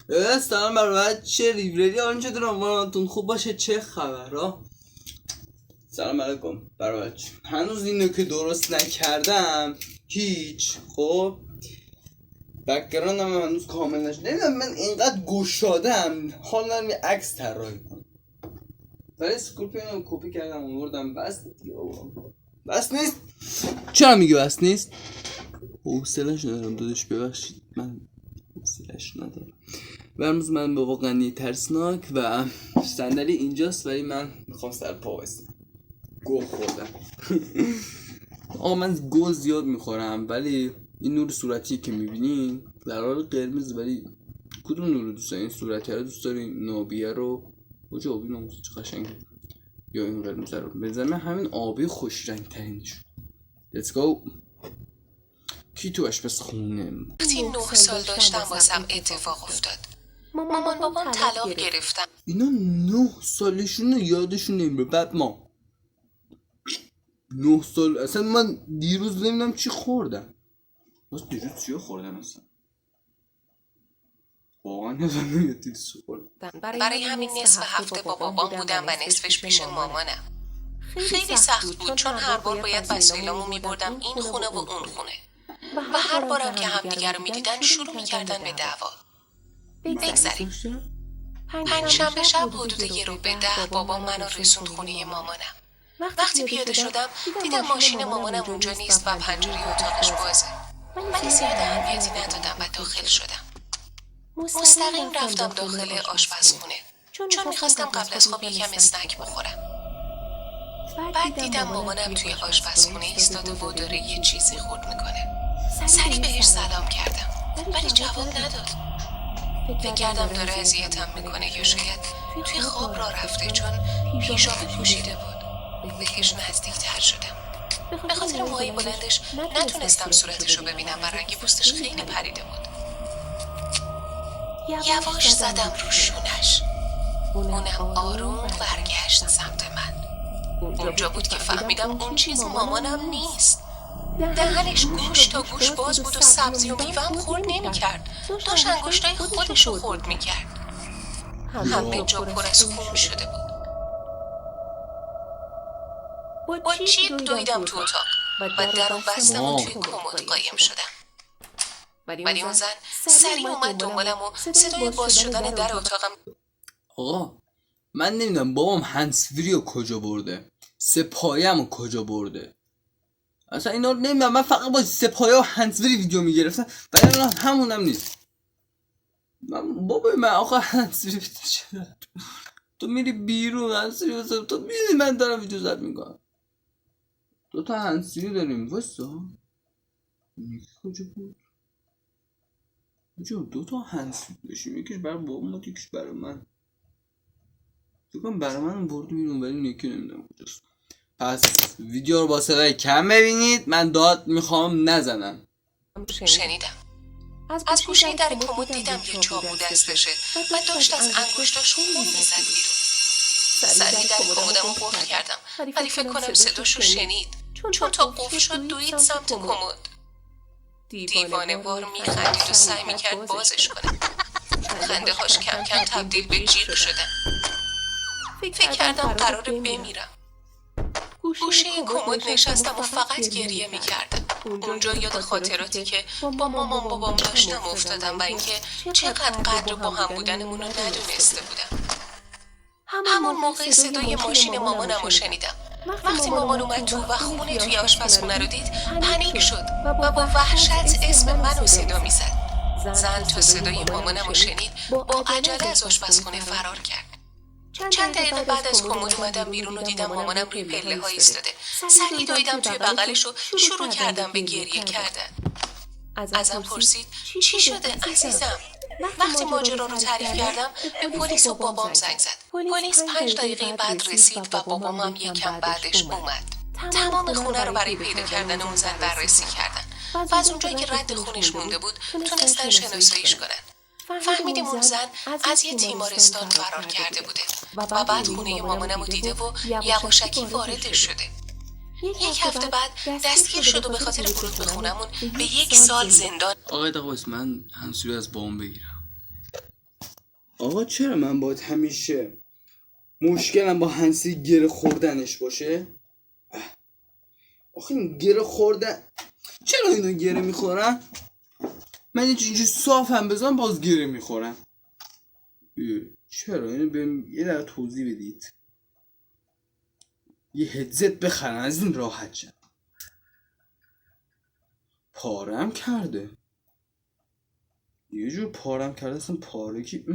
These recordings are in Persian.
سلام برای بچه ریوریدی آنچه در عنوانتون خوب باشه. چه خبر ها؟ سلام علیکم برای بچه. هنوز اینو که درست نکردم هیچ. خب بک‌گراندم هنوز کامل نشد. نمیدونم من اینقدر گشادم حال ندارم یه عکس طراحی کنم. ولی اسکورپیون رو کپی کردم آوردم. بس نیست. چرا میگی بس نیست؟ حوصله‌اش ندارم داداش، ببخشید من حوصله‌اش ندارم. و امروز من به واقعا ترسناک و صندلی اینجاست ولی من میخوام سر پا بایستم. گو خوردم. آقا من گو زیاد میخورم ولی این نور صورتی که میبینین در حال قرمز، ولی کدوم نور رو دوست دارین؟ این صورتی رو دوست دارین؟ نابیه رو کجا آبی ناموسه چه قشنگه، یا این قرمز رو بزنم همین آبی خوش رنگ ترینش. Let's go. کی تو آشپز خونه؟ وقتی 9 سال داشتم واسم اتفاق افتاد. مامان بابام طلاق گرفتن. اینا 9 سالشونه یادشون نمیره. بعد ما 9 سال اصلا من دیروز نمیدونم چی خوردم. بس دیروز چی خوردم اصلا؟ واقعا نمیدونم دیروز چی خوردم. برای همین نصف هفته با بابام بودم و نصفش پیش مامانم. خیلی سخت بود چون هر بار باید وسایلامو میبردم این خونه و اون خونه و هر بارم که همدیگر رو میدیدن شروع میکردن به دعوا. بگذاریم پنجشنبه شب حدود 9:10 بابام منو رسوند خونه مامانم. وقتی پیاده شدم دیدم ماشین مامانم اونجا نیست و پنجره اتاقش بازه. ولی زیاد اهمیتی ندادم و داخل شدم. مستقیم رفتم داخل آشپزخونه چون میخواستم قبل از خواب یکم اسنک بخورم. بعد دیدم مامانم توی آشپزخونه ایستاده و داره یه چیزی خورد میکنه. سریع بهش سلام کردم ولی جواب نداد. فکر کردم داره اذیتم میکنه یا شاید توی خواب را رفته چون پیژامه پوشیده بود. بهش نزدیکتر شدم. به خاطر موهای بلندش نتونستم صورتشو ببینم و رنگ پوستش خیلی پریده بود. یواش زدم رو شونش. اونم آروم برگشت سمت من. اونجا بود که فهمیدم اون چیز مامانم نیست. دهنش گوش تا گوش باز بود و سبزی و میوه‌ام خورد نمی‌کرد. داشت انگشتای خودشو خورد می‌کرد. همه جا پر از خون شده بود. با جیغ دویدم تو اتاق و در رو بستم و توی کمد قایم شدم. ولی اون زن سریع اومد دنبالم و صدای باز شدن در اتاقم. آقا من نمیدونم بابام هنسفری رو کجا برده، سپایم رو کجا برده. اصلا اینا رو نمیدونم. من فقط با سپایه و هنسفری ویدیو میگرفتم ولی الان همونم نیست. بابا من آقا هنسفری چرا تو میری بیرون هنسفری واسه تو میدونی من دارم ویدیو ضبط میکنم. 2 تا هنسفری داریم واسه کجا بود؟ کجا 2 تا هنسفری داشتیم، یکیش برای بابام یکیش برای من. فکرم برای من برد میرون ولی نیکی نمیدونم کجاست. پس ویدیو رو با صدای کم ببینید. من داد میخوام نزنم. شنیدم. از گوشه در کمد دیدم یه چاقو دستشه و داشت از انگشتاش خون میزد بیرون. سریع در کمدمو قفل کردم ولی فکر کنم صداشو شنید چون تا قفل شد دوید سمت کمد. دیوانه وار میخندید و سعی میکرد بازش کنه. خنده هاش کم کم تبدیل به جیغ شدن. فکر کردم قراره بمیرم. گوشه کمد نشستم و فقط گریه میکردم. اونجا یاد خاطراتی که با مامان بابام داشتم افتادم و اینکه چقدر قدر با هم بودنمون رو ندونسته بودم. همون موقع صدای ماشین مامانم رو شنیدم. وقتی مامان اومد تو و خونه توی آشپزخونه رو دید پنیک شد و با وحشت اسم منو صدا میزد. زن تا صدای مامانم رو شنید با عجله از آشپزخونه فرار کرد. چند دقیقه بعد از کمد اومدم بیرون و دیدم مامانم روی پله ها ایستاده. سریع دویدم توی بغلش و شروع کردم به گریه کردن. ازم پرسید چی شده عزیزم؟ وقتی ماجرا رو تعریف کردم به پلیس و بابام زنگ زد. پلیس 5 دقیقه بعد رسید و بابامم یکم بعدش اومد. تمام خونه رو برای پیدا کردن اون زن بررسی کردن و از اونجایی که رد خونش مونده بود تونستن شناساییش کنن. فهمیدیم اون زن از یه تیمارستان فرار کرده بوده و بعد خونه مامانم رو دیده و یواشکی واردش شده. 1 هفته بعد دستگیر شد و به خاطر ورود به خونمون به 1 سال زندان. آقای دقیقا من هنسفری از بابام بگیرم. آقا چرا من باید همیشه مشکلم با هنسی گره خوردنش باشه؟ آخه این گره خوردن چرا اینا گره میخورن؟ من اینجوری صاف هم بزنم باز گره میخورن. چرا؟ اینو بهم یه در توضیح بدید. یه هدزت بخرن از این راحت شد. پارم کرده یه جور پارم کرده اصلا پاره کی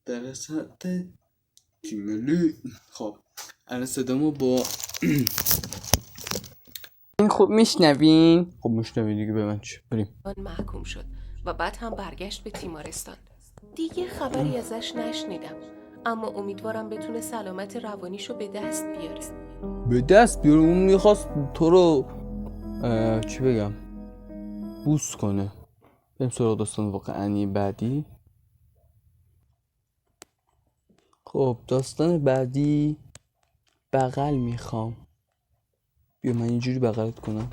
در سطح کیملی. خب الان صدامو با این خوب میشنوین؟ خب میشنوین دیگه به من چه بریم. محکوم شد و بعد هم برگشت به تیمارستان. دیگه خبری ازش نشنیدم، اما امیدوارم بتونه سلامت روانیشو به دست بیاره. به دست بیاره؟ اون میخواست تو رو چی بگم بوس کنه. بریم سراغ داستان واقعی بعدی. خب داستان بعدی بغل میخوام. بیا من اینجوری بغلت کنم.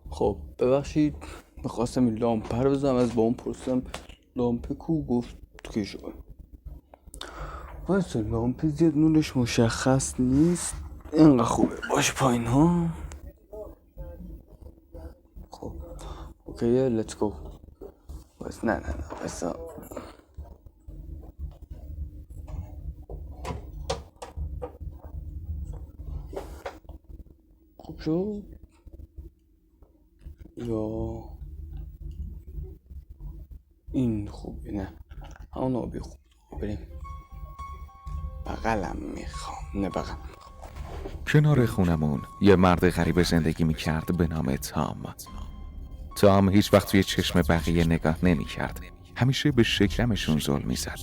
خب ببخشید میخواستم این لامپه رو بزنم، از بابام پرسیدم لامپه کو، گفت توی شما. واسه لامپه زیاد نورش مشخص نیست، اینقدر خوبه باش پایین ها. خب اوکی لیتس گو. بس نه بسا خوب شد یا این خوبه؟ نه همون آبی خوب. بریم. بغلم میخوام. نه بغلم میخوام. کنار خونمون یه مرد غریب زندگی میکرد به نام تام هیچ وقت توی چشم بقیه نگاه نمیکرد. همیشه به شکمشون ظلم میزد.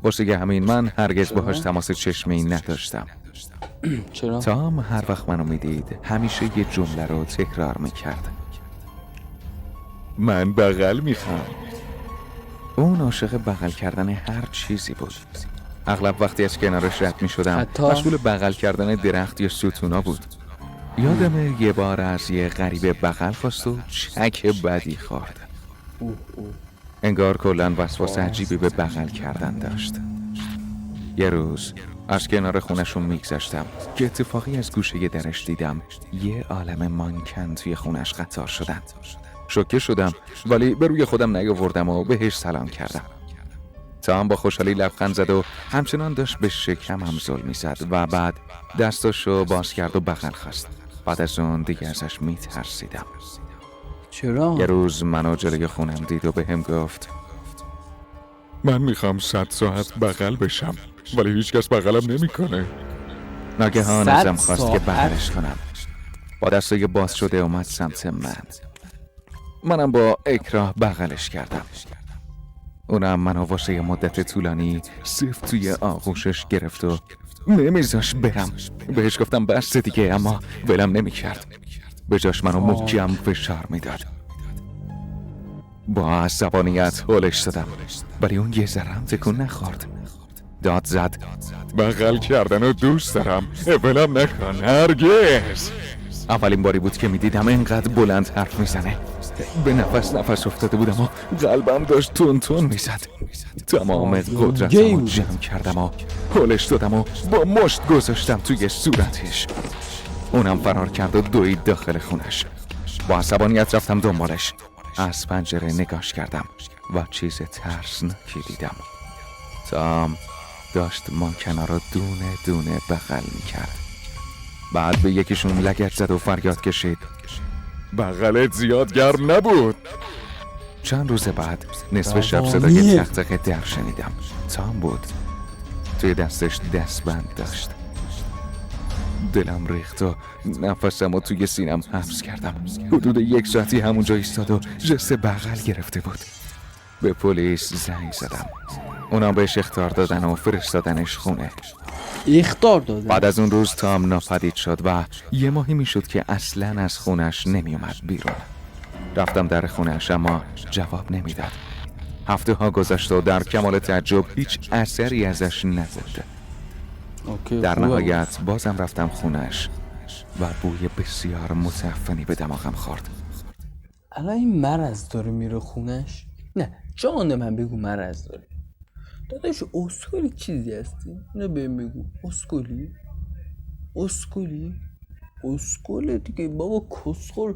واسه همین من هرگز باهاش تماس چشمی نداشتم. چرا؟ تام هر وقت منو میدید همیشه یه جمله رو تکرار میکرد: من بغل میخوام. اون عاشق بغل کردن هر چیزی بود. اغلب وقتی از کنارش رد میشدم مشغول بغل کردن درخت یا ستونا بود. یادم یه بار از یه غریبه بغل خواست و چک بدی خورد. انگار کلن وسواس عجیبی به بغل کردن داشت. یه روز از کنار خونشون میگذشتم که اتفاقی از گوشه درش دیدم یه عالم مانکن توی خونش قطار شدن. شوکه شدم ولی به روی خودم نیاوردم و بهش سلام کردم. تام با خوشحالی لبخند زد و همچنان داشت به شکمم ظلم میزد و بعد دستاشو باز کرد و بغل خواست. بعد از اون دیگه ازش میترسیدم. چرا؟ یه روز منو جلوی خونم دید و بهم گفت: من میخوام 100 ساعت بغل بشم ولی هیچ کس بغلم نمیکنه. ناگهان ازم خواست که بغلش کنم. با دستای باز شده اومد سمت منم با اکراه بغلش کردم. اونم منو واسه یه مدت طولانی سفت توی آغوشش گرفت و نمیذاش برم. بهش گفتم بس دیگه اما ولم نمیکرد. به جاش منو محکم فشار میداد. با عصبانیت هولش دادم ولی اون یه ذرم تکون نخورد. داد زد: بغل کردن رو دوست دارم، ولم نکن هرگز. اولین باری بود که میدیدم اینقدر بلند حرف میزنه. به نفس افتاده بودم و قلبم داشت تون میزد. تمام قدرتمو جمع کردم و هولش دادم و با مشت گذاشتم توی صورتش. اونم فرار کرد و دوید داخل خونش. با عصبانیت رفتم دنبالش. از پنجره نگاش کردم و چیز ترسناکی دیدم. تام داشت مانکنا رو دونه دونه بغل میکرد. بعد به یکیشون لگد زد و فریاد کشید: بغلت زیاد گرم نبود. چند روز بعد نصف شب صدای تق در شنیدم. تام بود. توی دستش دستبند داشت. دلم ریخت و نفسم رو توی سینم حبس کردم. حدود 1 ساعتی همونجا ایستاد و جست بغل گرفته بود. به پلیس زنگ زدم. اونا بهش اخطار دادن و فرستادنش خونه. اخطار دادن؟ بعد از اون روز تام ناپدید شد و 1 ماهی میشد که اصلاً از خونش نمی اومد بیرون. رفتم در خونش اما جواب نمیداد. هفته ها گذشت و در کمال تعجب هیچ اثری ازش نبود. در نهایت بازم رفتم خونش و بوی بسیار متعفنی به دماغم خورد. الان این مرض داره میره خونش؟ نه جان من بگو مرض داری داداش. اسکولی چیزی هستی اینو بهم بگو. اسکوله دیگه بابا، کسخل.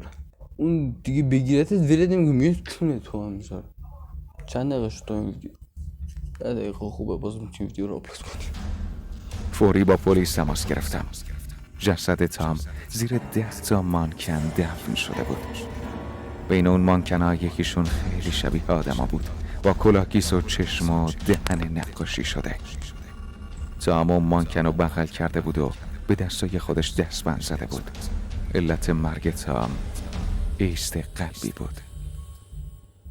اون دیگه بگیرتت ولت نمیگه، میاد کونه تو هم میذاره. چند دقیقه شد این ویدیو؟ 10 دقیقه. خوبه باز میتونی ویدیو رو آپلود کنیم. فوری با پلیس تماس گرفتم. جسد تام زیر 10 مانکن دفن شده بود. بین اون مانکن‌ها یکیشون خیلی شبیه آدما بود، با کلاهگیس و چشم و دهن نقاشی شده. تام اون مانکن رو بغل کرده بود و به دستای خودش دستبند زده بود. علت مرگ تام ایست قلبی بود.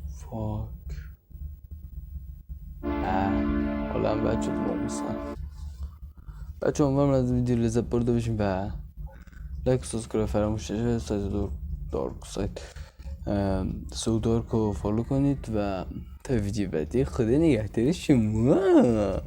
فاک. حالا بچه ناموسن. بچه امیدوارم از ویدیو لذت برده باشیم و لایک و سابسکرایب فراموش نشه. سایت دارک سایت سودارک رو فالو کنید و تا ویدیو بعدی خدا نگهدار شما.